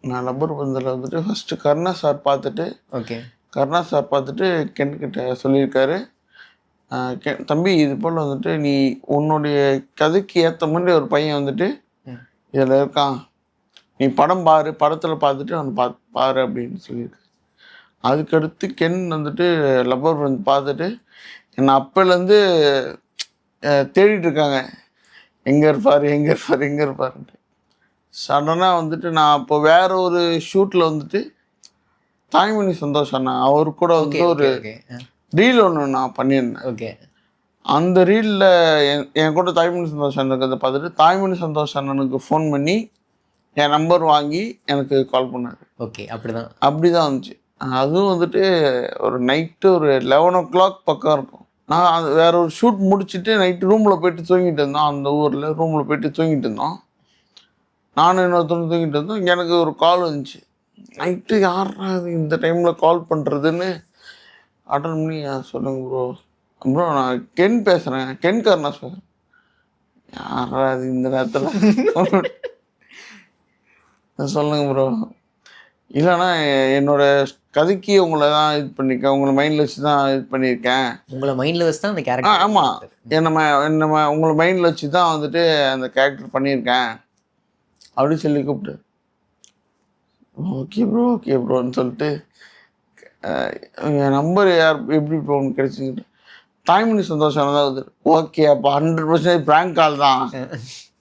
நான் லப்பர் பந்தில் வந்துட்டு ஃபஸ்ட்டு கருணா சார் பார்த்துட்டு ஓகே. கருணா சார் பார்த்துட்டு கிட்ட சொல்லியிருக்காரு, தம்பி இது போல் வந்துட்டு நீ உன்னுடைய கதைக்கு ஏற்ற மாதிரி ஒரு பையன் வந்துட்டு இதில் இருக்கான், நீ படம் பாரு, படத்தில் பார்த்துட்டு அவனை பாரு அப்படின்னு சொல்லியிருக்காரு. அதுக்கடுத்து கென் வந்துட்டு லப்பர் பந்த் பார்த்துட்டு என்னை அப்போலேருந்து தேடிட்டு இருக்காங்க, எங்கே இருப்பாருன்ட்டு. சடனாக வந்துட்டு நான் இப்போ வேற ஒரு ஷூட்டில் வந்துட்டு தாய்மணி சந்தோஷ் அண்ணா அவர் கூட வந்து ஒரு ரீல் ஒன்று நான் பண்ணியிருந்தேன். ஓகே. அந்த ரீலில் என் கூட தாய்மணி சந்தோஷ் அண்ணன் இருக்கிறத பார்த்துட்டு தாய்மணி சந்தோஷ் அண்ணனுக்கு ஃபோன் பண்ணி என் நம்பர் வாங்கி எனக்கு கால் பண்ணார். ஓகே. அப்படி தான் வந்துச்சு. அதுவும் வந்துட்டு ஒரு நைட்டு ஒரு 11 o'clock பக்கம் இருக்கும். நான் அது வேற ஒரு ஷூட் முடிச்சுட்டு நைட்டு ரூமில் போயிட்டு தூங்கிட்டு இருந்தோம். அந்த ஊரில் ரூமில் போயிட்டு தூங்கிட்டு இருந்தோம். நானும் இன்னொருத்தரும் தூங்கிட்டு இருந்தோம். எனக்கு ஒரு கால் வந்துச்சு. நைட்டு யாரா இந்த டைமில் கால் பண்ணுறதுன்னு அட்டன் பண்ணி சொல்லுங்கள் ப்ரோ நான் கென் பேசுகிறேன், கென் கருணாஸ் பேசுகிறேன். யாரா அது இந்த நேரத்தில் சொல்லுங்கள் ப்ரோ, இல்லைண்ணா என்னோட கதைக்கு உங்களை தான் இது பண்ணியிருக்கேன், உங்களை மைண்டில் வச்சு தான் இது பண்ணியிருக்கேன். உங்களை மைண்டில் வச்சு தான் அந்த கேரக்டர்? ஆமாம், என்ன உங்களை மைண்டில் வச்சு தான் வந்துட்டு அந்த கேரக்டர் பண்ணியிருக்கேன் அப்படின்னு சொல்லி கூப்பிட்டு ஓகே ப்ரோன்னு சொல்லிட்டு என் நம்பர் எப்படி ப்ரோன்னு கிடைச்சிக்கிட்டு தாய்மணி சந்தோஷம் தான் வந்துட்டு ஓகே அப்போ 100% ப்ராங்க் கால் தான்